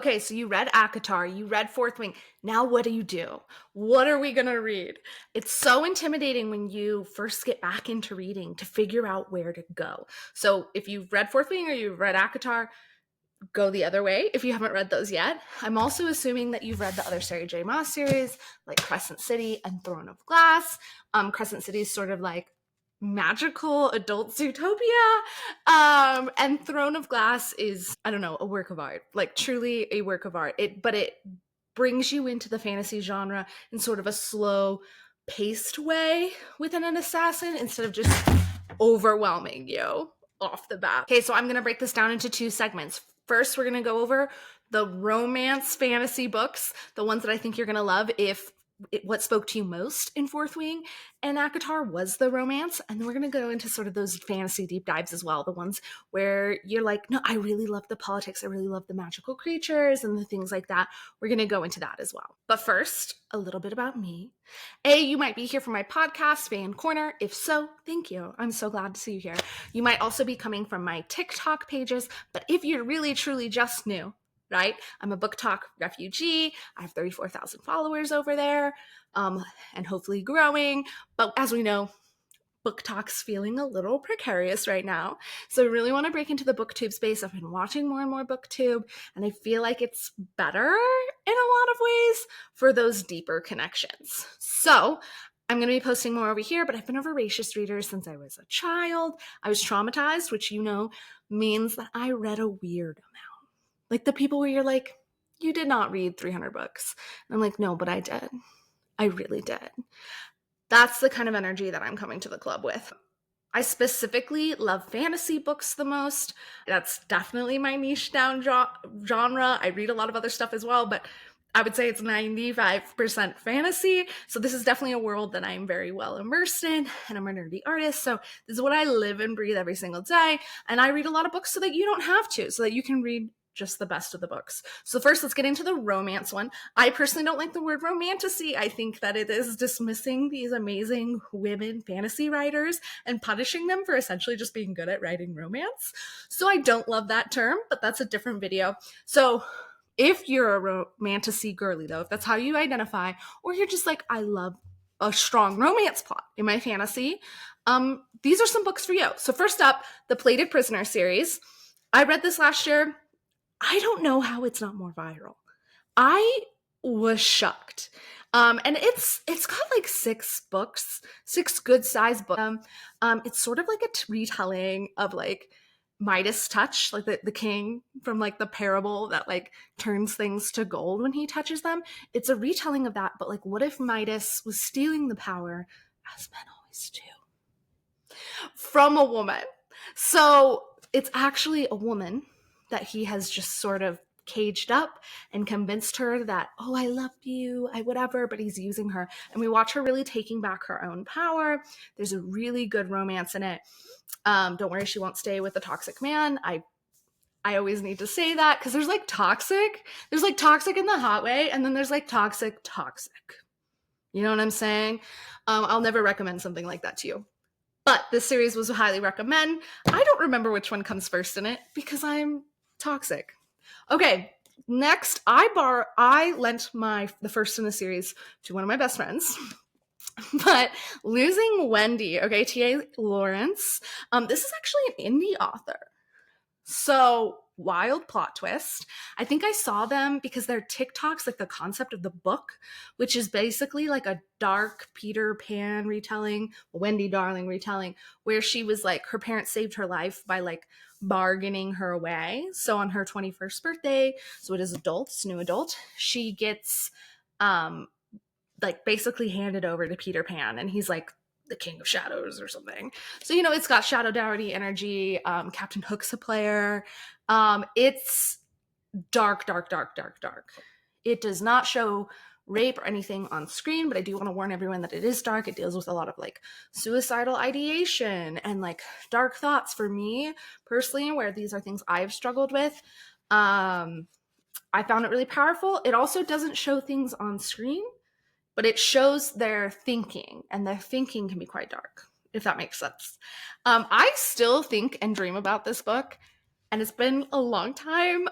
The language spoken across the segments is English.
Okay, so you read ACOTAR, you read Fourth Wing. Now what do? What are we going to read? It's so intimidating when you first get back into reading to figure out where to go. So if you've read Fourth Wing or you've read ACOTAR, go the other way if you haven't read those yet. I'm also assuming that you've read the other Sarah J. Maas series, like Crescent City and Throne of Glass. Crescent City is sort of like magical adult Zootopia. And Throne of Glass is, I don't know, a work of art, like truly a work of art. But it brings you into the fantasy genre in sort of a slow paced way within an assassin instead of just overwhelming you off the bat. Okay, so I'm going to break this down into two segments. First, we're going to go over the romance fantasy books, the ones that I think you're going to love if what spoke to you most in Fourth Wing and ACOTAR was the romance. And then we're going to go into sort of those fantasy deep dives as well, the ones where you're like, no, I really love the politics. I really love the magical creatures and the things like that. We're going to go into that as well. But first, a little bit about me. You might be here for my podcast, Fan Corner. If so, thank you. I'm so glad to see you here. You might also be coming from my TikTok pages, but if you're really, truly just new, right? I'm a Book Talk refugee. I have 34,000 followers over there, and hopefully growing. But as we know, Book Talk's feeling a little precarious right now. So I really want to break into the BookTube space. I've been watching more and more BookTube, and I feel like it's better in a lot of ways for those deeper connections. So I'm going to be posting more over here, but I've been a voracious reader since I was a child. I was traumatized, which means that I read a weird amount. Like the people where you're like, you did not read 300 books. And I'm like, no, but I did. I really did. That's the kind of energy that I'm coming to the club with. I specifically love fantasy books the most. That's definitely my niche down genre. I read a lot of other stuff as well, but I would say it's 95% fantasy. So this is definitely a world that I'm very well immersed in, and I'm a nerdy artist. So this is what I live and breathe every single day. And I read a lot of books so that you don't have to, so that you can read just the best of the books. So first, let's get into the romance one. I personally don't like the word romantasy. I think that it is dismissing these amazing women fantasy writers and punishing them for essentially just being good at writing romance. So I don't love that term, but that's a different video. So if you're a romantasy girly, though, if that's how you identify, or you're just like, I love a strong romance plot in my fantasy, these are some books for you. So first up, the Plated Prisoner series. I read this last year. I don't know how it's not more viral. I was shocked. And it's got like 6 books, 6 good sized books. It's sort of like a retelling of like Midas touch, like the king from like the parable that like turns things to gold when he touches them. It's a retelling of that, but like what if Midas was stealing the power, as men always do, from a woman? So it's actually a woman that he has just sort of caged up and convinced her that, oh, I love you, I whatever, but he's using her. And we watch her really taking back her own power. There's a really good romance in it. Don't worry, she won't stay with the toxic man. I always need to say that because there's like toxic in the hot way, and then there's like toxic. You know what I'm saying? I'll never recommend something like that to you. But this series was highly recommend. I don't remember which one comes first in it because I'm toxic. Okay, next I lent the first in the series to one of my best friends. But Losing Wendy, okay, T.A. Lawrence. This is actually an indie author. So wild plot twist. I think I saw them because their TikToks, like the concept of the book, which is basically like a dark Peter Pan retelling, Wendy Darling retelling, where she was like, her parents saved her life by like bargaining her away. So on her 21st birthday, so it is new adult, she gets like basically handed over to Peter Pan, and he's like the King of Shadows or something. So, it's got Shadow Dougherty energy. Captain Hook's a player. It's dark. It does not show rape or anything on screen, but I do want to warn everyone that it is dark. It deals with a lot of like suicidal ideation and like dark thoughts for me personally, where these are things I've struggled with. I found it really powerful. It also doesn't show things on screen, but it shows their thinking, and their thinking can be quite dark, if that makes sense. I still think and dream about this book, and it's been a long time.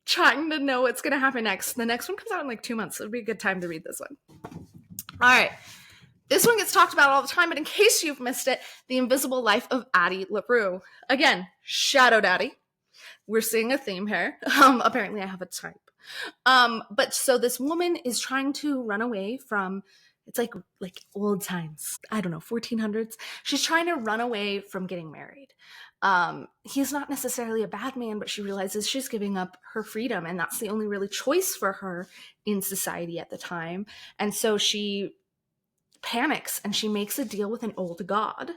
trying to know what's going to happen next. The next one comes out in like 2 months. So it'll be a good time to read this one. All right. This one gets talked about all the time, but in case you've missed it, The Invisible Life of Addie LaRue. Again, shadowed Addie. We're seeing a theme here. Apparently I have a type. But so this woman is trying to run away from, it's like old times. I don't know, 1400s. She's trying to run away from getting married. He's not necessarily a bad man, but she realizes she's giving up her freedom, and that's the only really choice for her in society at the time. And so she panics and she makes a deal with an old god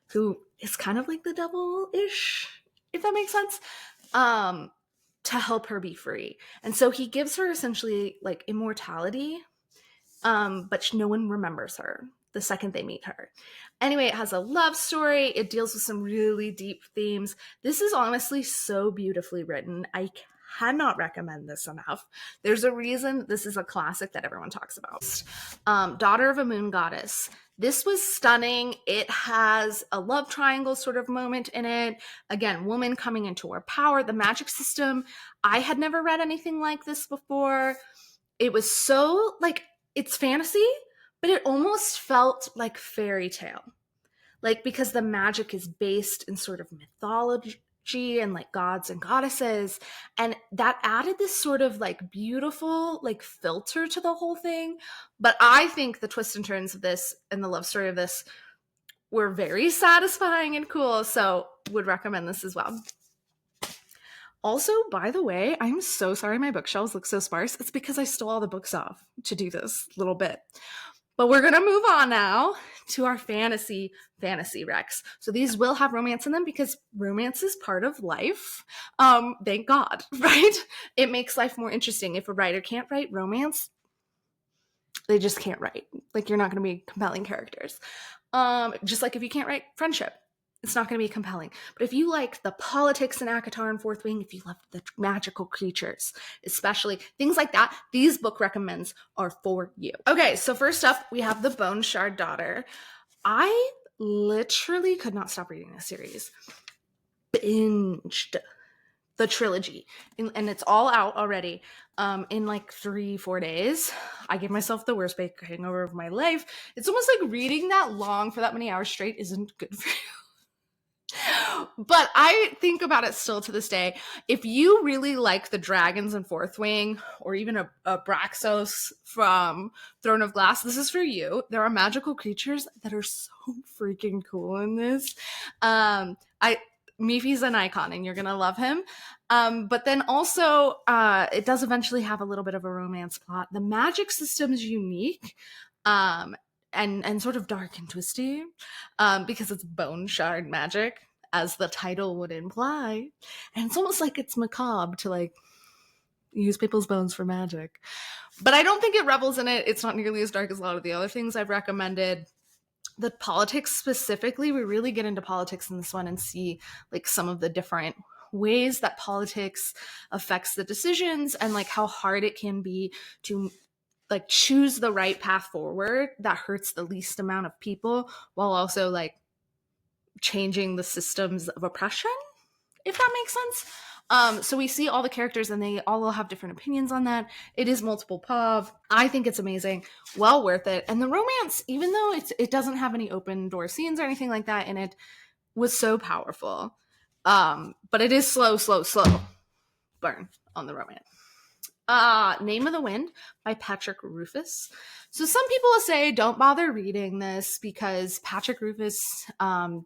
who is kind of like the devil-ish, if that makes sense, to help her be free. And so he gives her essentially like immortality, but no one remembers her the second they meet her. Anyway, it has a love story. It deals with some really deep themes. This is honestly so beautifully written. I cannot recommend this enough. There's a reason this is a classic that everyone talks about. Daughter of a Moon Goddess. This was stunning. It has a love triangle sort of moment in it. Again, woman coming into her power. The magic system. I had never read anything like this before. It was so like, it's fantasy, but it almost felt like fairy tale. Like, because the magic is based in sort of mythology and like gods and goddesses, and that added this sort of like beautiful like filter to the whole thing. But I think the twists and turns of this and the love story of this were very satisfying and cool, so would recommend this as well. Also, by the way, I'm so sorry my bookshelves look so sparse. It's because I stole all the books off to do this little bit. But we're going to move on now to our fantasy recs. So these will have romance in them because romance is part of life. Thank God, right? It makes life more interesting. If a writer can't write romance, they just can't write. Like, you're not going to be compelling characters. Just like if you can't write friendship, it's not going to be compelling. But if you like the politics in ACOTAR and Fourth Wing, if you love the magical creatures, especially things like that, these book recommends are for you. Okay, so first up, we have The Bone Shard Daughter. I literally could not stop reading this series. Binged the trilogy, and it's all out already in like 3-4 days. I gave myself the worst bake hangover of my life. It's almost like reading that long for that many hours straight isn't good for you. But I think about it still to this day. If you really like the dragons in Fourth Wing, or even a Braxos from Throne of Glass, this is for you. There are magical creatures that are so freaking cool in this. Mifi's an icon, and you're gonna love him. But then also, it does eventually have a little bit of a romance plot. The magic system is unique. And sort of dark and twisty, because it's bone shard magic, as the title would imply. And it's almost like it's macabre to like use people's bones for magic. But I don't think it revels in it. It's not nearly as dark as a lot of the other things I've recommended. The politics specifically, we really get into politics in this one and see like some of the different ways that politics affects the decisions, and like how hard it can be to like choose the right path forward that hurts the least amount of people, while also like changing the systems of oppression, if that makes sense. So we see all the characters and they all will have different opinions on that. It is multiple POV. I think it's amazing, well worth it. And the romance, even though it doesn't have any open door scenes or anything like that in it, was so powerful. But it is slow burn on the romance. Name of the Wind by Patrick Rothfuss. So some people will say don't bother reading this because Patrick Rothfuss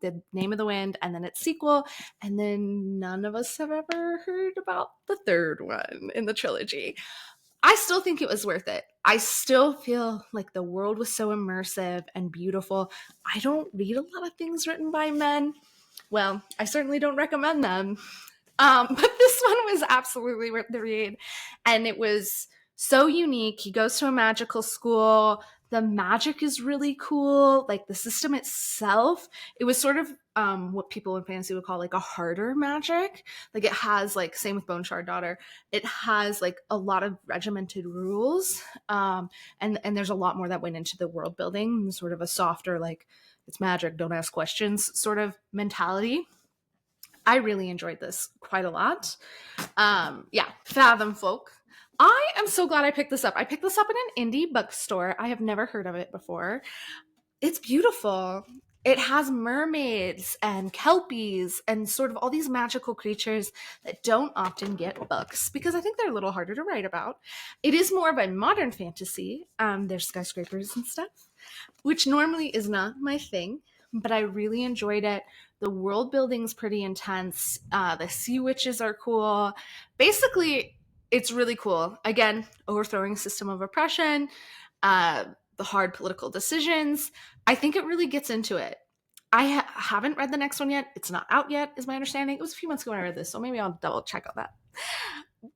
did Name of the Wind and then its sequel, and then none of us have ever heard about the third one in the trilogy. I still think it was worth it. I still feel like the world was so immersive and beautiful. I don't read a lot of things written by men. Well, I certainly don't recommend them. But this one was absolutely worth the read, and it was so unique. He goes to a magical school. The magic is really cool. Like the system itself, it was sort of what people in fantasy would call like a harder magic. Like it has like, same with Bone Shard Daughter, it has like a lot of regimented rules, and there's a lot more that went into the world building, sort of a softer like it's magic, don't ask questions sort of mentality. I really enjoyed this quite a lot. Yeah, Fathomfolk. I am so glad I picked this up. I picked this up in an indie bookstore. I have never heard of it before. It's beautiful. It has mermaids and kelpies and sort of all these magical creatures that don't often get books because I think they're a little harder to write about. It is more of a modern fantasy. There's skyscrapers and stuff, which normally is not my thing, but I really enjoyed it. The world building's pretty intense. The sea witches are cool. Basically, it's really cool. Again, overthrowing system of oppression, uh, the hard political decisions. I think it really gets into it. I haven't read the next one yet. It's not out yet, is my understanding. It was a few months ago when I read this, so maybe I'll double check on that.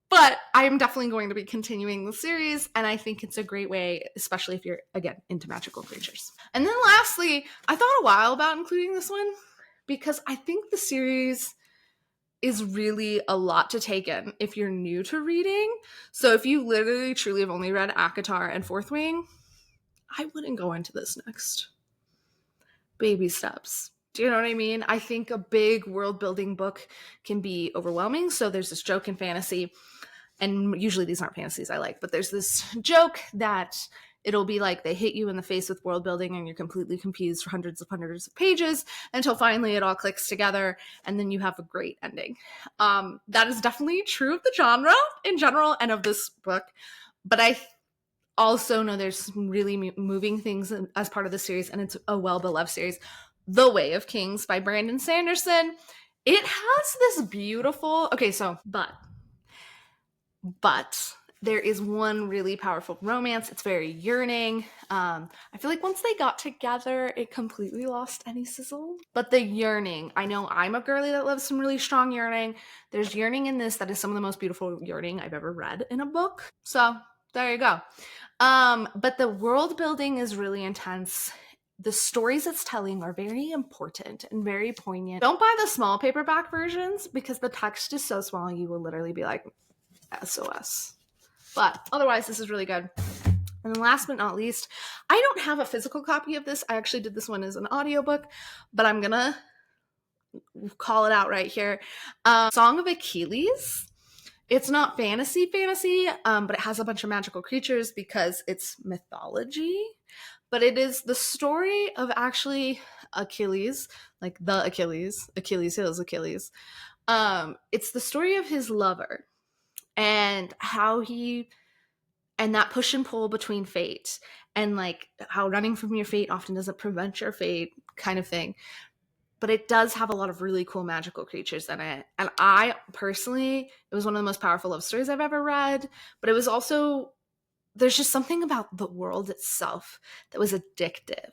But I am definitely going to be continuing the series, and I think it's a great way, especially if you're, again, into magical creatures. And then lastly, I thought a while about including this one because I think the series is really a lot to take in if you're new to reading. So if you literally truly have only read ACOTAR and Fourth Wing, I wouldn't go into this next. Baby steps. Do you know what I mean? I think a big world building book can be overwhelming. So there's this joke in fantasy, and usually these aren't fantasies I like, but there's this joke that it'll be like they hit you in the face with world building and you're completely confused for hundreds of pages until finally it all clicks together and then you have a great ending. That is definitely true of the genre in general and of this book, but I also know there's some really moving things as part of the series, and it's a well-beloved series. The Way of Kings by Brandon Sanderson. It has this beautiful, but there is one really powerful romance. It's very yearning. I feel like once they got together, it completely lost any sizzle. But the yearning, I know I'm a girly that loves some really strong yearning. There's yearning in this that is some of the most beautiful yearning I've ever read in a book. So there you go. But the world building is really intense. The stories it's telling are very important and very poignant. Don't buy the small paperback versions because the text is so small you will literally be like, SOS. But otherwise, this is really good. And then last but not least, I don't have a physical copy of this. I actually did this one as an audiobook, but I'm gonna call it out right here. Song of Achilles. It's not fantasy, but it has a bunch of magical creatures because it's mythology. But it is the story of actually Achilles, like the Achilles Hills Achilles. It's the story of his lover and how he, and that push and pull between fate and like how running from your fate often doesn't prevent your fate kind of thing. But it does have a lot of really cool magical creatures in it. And I personally, it was one of the most powerful love stories I've ever read. But it was also, there's just something about the world itself that was addictive.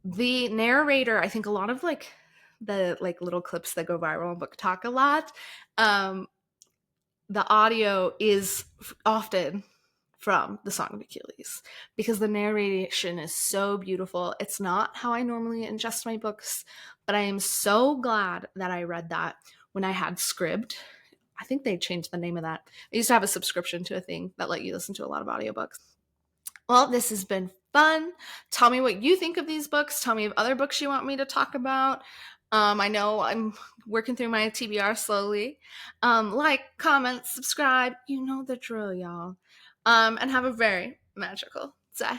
The narrator, I think a lot of like the like little clips that go viral on Book Talk a lot, the audio is often from the Song of Achilles because the narration is so beautiful. It's not how I normally ingest my books, but I am so glad that I read that when I had Scribd. I think they changed the name of that. I used to have a subscription to a thing that let you listen to a lot of audiobooks. Well, this has been fun. Tell me what you think of these books. Tell me of other books you want me to talk about. I know I'm working through my TBR slowly. Like, comment, subscribe. You know the drill, y'all. And have a very magical day.